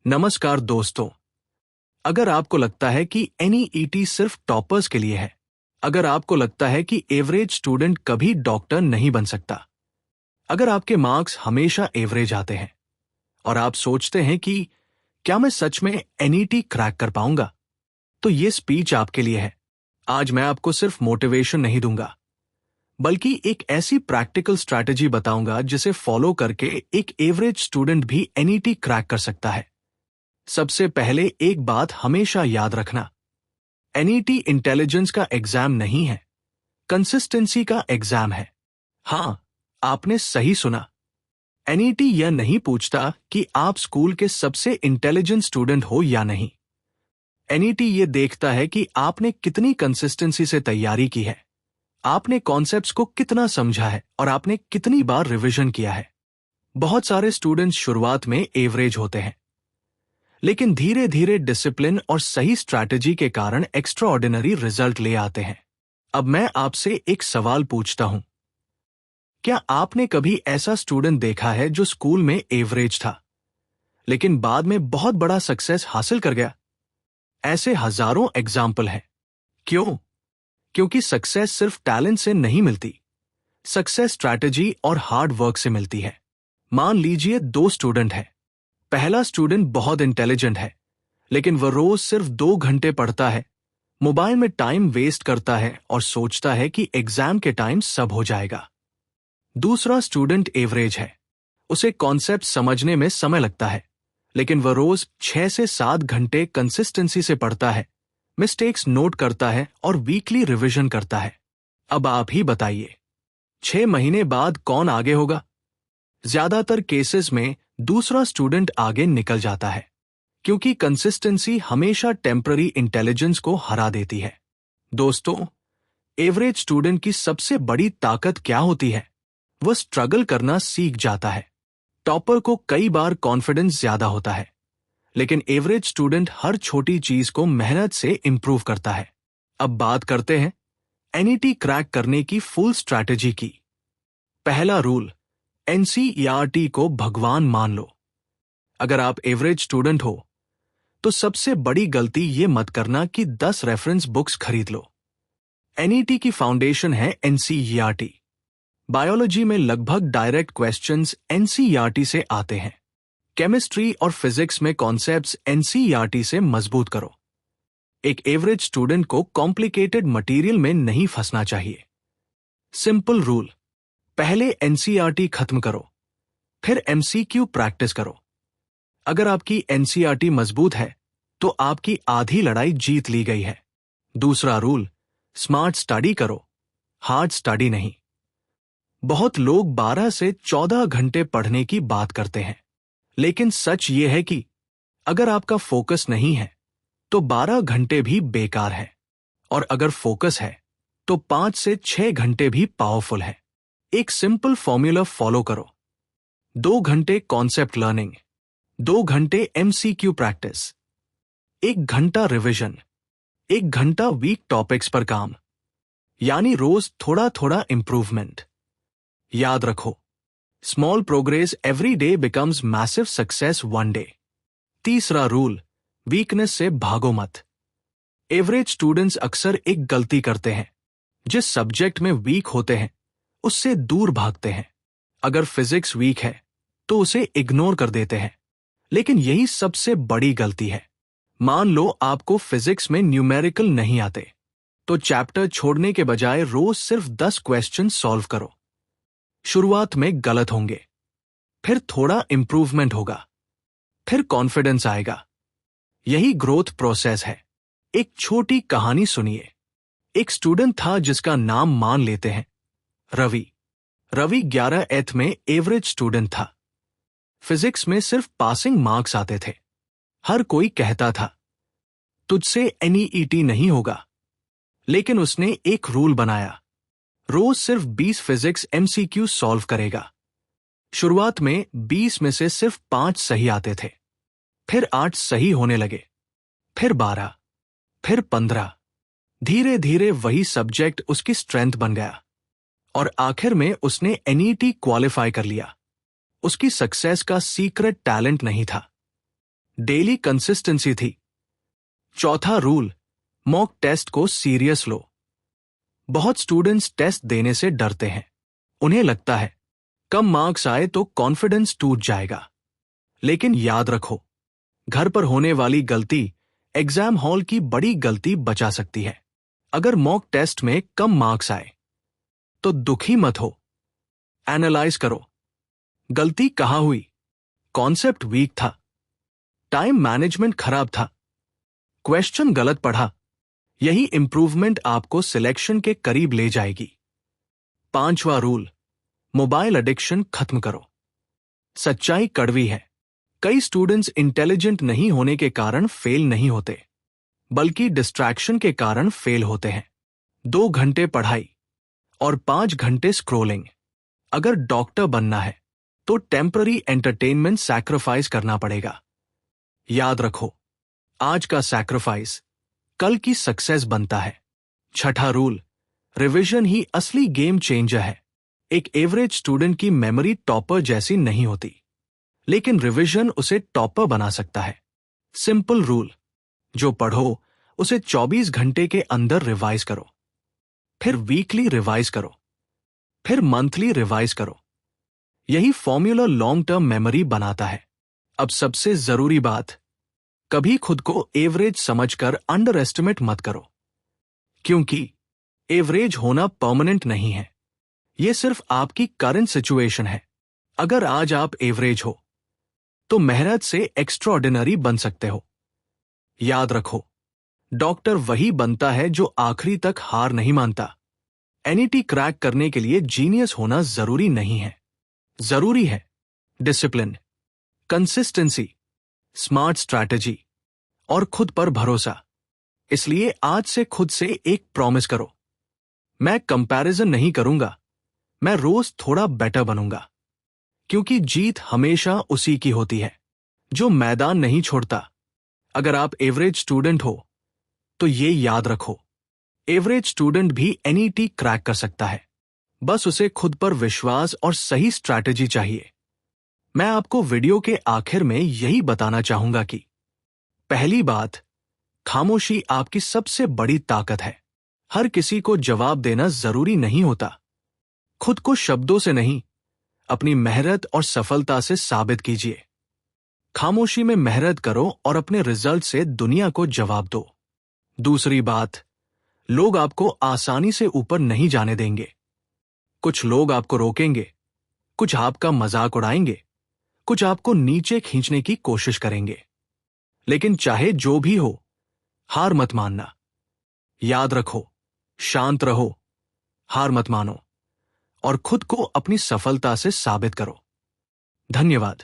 नमस्कार दोस्तों। अगर आपको लगता है कि एनईईटी सिर्फ टॉपर्स के लिए है, अगर आपको लगता है कि एवरेज स्टूडेंट कभी डॉक्टर नहीं बन सकता, अगर आपके मार्क्स हमेशा एवरेज आते हैं और आप सोचते हैं कि क्या मैं सच में एनईटी क्रैक कर पाऊंगा, तो ये स्पीच आपके लिए है। आज मैं आपको सिर्फ मोटिवेशन नहीं दूंगा, बल्कि एक ऐसी प्रैक्टिकल स्ट्रैटेजी बताऊंगा जिसे फॉलो करके एक एवरेज स्टूडेंट भी एनईटी क्रैक कर सकता है। सबसे पहले एक बात हमेशा याद रखना, एनईटी इंटेलिजेंस का एग्जाम नहीं है, कंसिस्टेंसी का एग्जाम है। हां, आपने सही सुना। एनईटी यह नहीं पूछता कि आप स्कूल के सबसे इंटेलिजेंट स्टूडेंट हो या नहीं। एनईटी यह देखता है कि आपने कितनी कंसिस्टेंसी से तैयारी की है, आपने कॉन्सेप्ट्स को कितना समझा है और आपने कितनी बार रिवीजन किया है। बहुत सारे स्टूडेंट्स शुरुआत में एवरेज होते हैं, लेकिन धीरे धीरे डिसिप्लिन और सही स्ट्रैटेजी के कारण एक्स्ट्रा ऑर्डिनरी रिजल्ट ले आते हैं। अब मैं आपसे एक सवाल पूछता हूं, क्या आपने कभी ऐसा स्टूडेंट देखा है जो स्कूल में एवरेज था, लेकिन बाद में बहुत बड़ा सक्सेस हासिल कर गया? ऐसे हजारों एग्जाम्पल हैं। क्यों? क्योंकि सक्सेस सिर्फ टैलेंट से नहीं मिलती, सक्सेस स्ट्रैटेजी और हार्ड वर्क से मिलती है। मान लीजिए दो स्टूडेंट हैं। पहला स्टूडेंट बहुत इंटेलिजेंट है, लेकिन वह रोज सिर्फ 2 घंटे पढ़ता है, मोबाइल में टाइम वेस्ट करता है और सोचता है कि एग्जाम के टाइम सब हो जाएगा। दूसरा स्टूडेंट एवरेज है, उसे कॉन्सेप्ट समझने में समय लगता है, लेकिन वह रोज 6 से 7 घंटे कंसिस्टेंसी से पढ़ता है, मिस्टेक्स नोट करता है और वीकली रिवीजन करता है। अब आप ही बताइए, 6 महीने बाद कौन आगे होगा? ज्यादातर केसेस में दूसरा स्टूडेंट आगे निकल जाता है, क्योंकि कंसिस्टेंसी हमेशा टेम्पररी इंटेलिजेंस को हरा देती है। दोस्तों, एवरेज स्टूडेंट की सबसे बड़ी ताकत क्या होती है? वह स्ट्रगल करना सीख जाता है। टॉपर को कई बार कॉन्फिडेंस ज्यादा होता है, लेकिन एवरेज स्टूडेंट हर छोटी चीज को मेहनत से इंप्रूव करता है। अब बात करते हैं एनईटी क्रैक करने की फुल स्ट्रैटेजी की। पहला रूल, एनसीईआरटी को भगवान मान लो। अगर आप एवरेज स्टूडेंट हो, तो सबसे बड़ी गलती ये मत करना कि 10 रेफरेंस बुक्स खरीद लो। एनईटी की फाउंडेशन है एनसीईआरटी। बायोलॉजी में लगभग डायरेक्ट क्वेश्चंस एनसीईआरटी से आते हैं। केमिस्ट्री और फिजिक्स में कॉन्सेप्ट्स एनसीईआरटी से मजबूत करो। एक एवरेज स्टूडेंट को कॉम्प्लिकेटेड मटेरियल में नहीं फंसना चाहिए। सिंपल रूल, पहले एनसीईआरटी खत्म करो, फिर एमसीक्यू प्रैक्टिस करो। अगर आपकी एनसीईआरटी मजबूत है, तो आपकी आधी लड़ाई जीत ली गई है। दूसरा रूल, स्मार्ट स्टडी करो, हार्ड स्टडी नहीं। बहुत लोग 12 से 14 घंटे पढ़ने की बात करते हैं, लेकिन सच ये है कि अगर आपका फोकस नहीं है, तो 12 घंटे भी बेकार है, और अगर फोकस है, तो 5 से 6 घंटे भी पावरफुल है। एक सिंपल फॉर्मूला फॉलो करो, 2 घंटे कॉन्सेप्ट लर्निंग, 2 घंटे एमसीक्यू प्रैक्टिस, 1 घंटा रिवीजन, 1 घंटा वीक टॉपिक्स पर काम, यानी रोज थोड़ा थोड़ा इंप्रूवमेंट। याद रखो, small progress every day becomes massive success one day. तीसरा रूल, वीकनेस से भागो मत। एवरेज स्टूडेंट्स अक्सर एक गलती करते हैं, जिस सब्जेक्ट में वीक होते हैं उससे दूर भागते हैं। अगर फिजिक्स वीक है, तो उसे इग्नोर कर देते हैं, लेकिन यही सबसे बड़ी गलती है। मान लो आपको फिजिक्स में न्यूमेरिकल नहीं आते, तो चैप्टर छोड़ने के बजाय रोज सिर्फ 10 क्वेश्चन सॉल्व करो। शुरुआत में गलत होंगे, फिर थोड़ा इंप्रूवमेंट होगा, फिर कॉन्फिडेंस आएगा। यही ग्रोथ प्रोसेस है। एक छोटी कहानी सुनिए। एक स्टूडेंट था जिसका नाम मान लेते हैं रवि। रवि 11th में एवरेज स्टूडेंट था। फिजिक्स में सिर्फ पासिंग मार्क्स आते थे। हर कोई कहता था, तुझसे एनईईटी नहीं होगा। लेकिन उसने एक रूल बनाया, रोज सिर्फ 20 फिजिक्स एमसीक्यू सॉल्व करेगा। शुरुआत में 20 में से सिर्फ 5 सही आते थे, फिर 8 सही होने लगे, फिर 12, फिर 15। धीरे धीरे वही सब्जेक्ट उसकी स्ट्रेंथ बन गया, और आखिर में उसने एनईटी क्वालिफाई कर लिया। उसकी सक्सेस का सीक्रेट टैलेंट नहीं था, डेली कंसिस्टेंसी थी। चौथा रूल, मॉक टेस्ट को सीरियस लो। बहुत स्टूडेंट्स टेस्ट देने से डरते हैं। उन्हें लगता है कम मार्क्स आए तो कॉन्फिडेंस टूट जाएगा। लेकिन याद रखो, घर पर होने वाली गलती एग्जाम हॉल की बड़ी गलती बचा सकती है। अगर मॉक टेस्ट में कम मार्क्स आए तो दुखी मत हो। एनालाइज करो, गलती कहां हुई? कॉन्सेप्ट वीक था, टाइम मैनेजमेंट खराब था, क्वेश्चन गलत पढ़ा। यही इंप्रूवमेंट आपको सिलेक्शन के करीब ले जाएगी। पांचवा रूल, मोबाइल एडिक्शन खत्म करो। सच्चाई कड़वी है, कई स्टूडेंट्स इंटेलिजेंट नहीं होने के कारण फेल नहीं होते, बल्कि डिस्ट्रैक्शन के कारण फेल होते हैं। 2 घंटे पढ़ाई और 5 घंटे स्क्रोलिंग। अगर डॉक्टर बनना है तो टेम्पररी एंटरटेनमेंट सैक्रिफाइस करना पड़ेगा। याद रखो, आज का सैक्रिफाइस कल की सक्सेस बनता है। छठा रूल, रिवीजन ही असली गेम चेंजर है। एक एवरेज स्टूडेंट की मेमोरी टॉपर जैसी नहीं होती, लेकिन रिवीजन उसे टॉपर बना सकता है। सिंपल रूल, जो पढ़ो उसे 24 घंटे के अंदर रिवाइज करो, फिर वीकली रिवाइज करो, फिर मंथली रिवाइज करो। यही फॉर्मूला लॉन्ग टर्म मेमोरी बनाता है। अब सबसे जरूरी बात, कभी खुद को एवरेज समझकर अंडर एस्टिमेट मत करो, क्योंकि एवरेज होना परमानेंट नहीं है। यह सिर्फ आपकी करंट सिचुएशन है। अगर आज आप एवरेज हो तो मेहनत से एक्स्ट्राऑर्डिनरी बन सकते हो। याद रखो, डॉक्टर वही बनता है जो आखिरी तक हार नहीं मानता। एनईटी क्रैक करने के लिए जीनियस होना जरूरी नहीं है। जरूरी है डिसिप्लिन, कंसिस्टेंसी, स्मार्ट स्ट्रैटेजी और खुद पर भरोसा। इसलिए आज से खुद से एक प्रॉमिस करो, मैं कंपैरिजन नहीं करूंगा, मैं रोज थोड़ा बेटर बनूंगा। क्योंकि जीत हमेशा उसी की होती है जो मैदान नहीं छोड़ता। अगर आप एवरेज स्टूडेंट हो तो ये याद रखो, एवरेज स्टूडेंट भी एनईटी क्रैक कर सकता है। बस उसे खुद पर विश्वास और सही स्ट्रैटेजी चाहिए। मैं आपको वीडियो के आखिर में यही बताना चाहूंगा कि पहली बात, खामोशी आपकी सबसे बड़ी ताकत है। हर किसी को जवाब देना जरूरी नहीं होता। खुद को शब्दों से नहीं, अपनी मेहनत और सफलता से साबित कीजिए। खामोशी में मेहनत करो और अपने रिजल्ट से दुनिया को जवाब दो। दूसरी बात, लोग आपको आसानी से ऊपर नहीं जाने देंगे। कुछ लोग आपको रोकेंगे, कुछ आपका मजाक उड़ाएंगे, कुछ आपको नीचे खींचने की कोशिश करेंगे। लेकिन चाहे जो भी हो, हार मत मानना। याद रखो, शांत रहो, हार मत मानो और खुद को अपनी सफलता से साबित करो। धन्यवाद।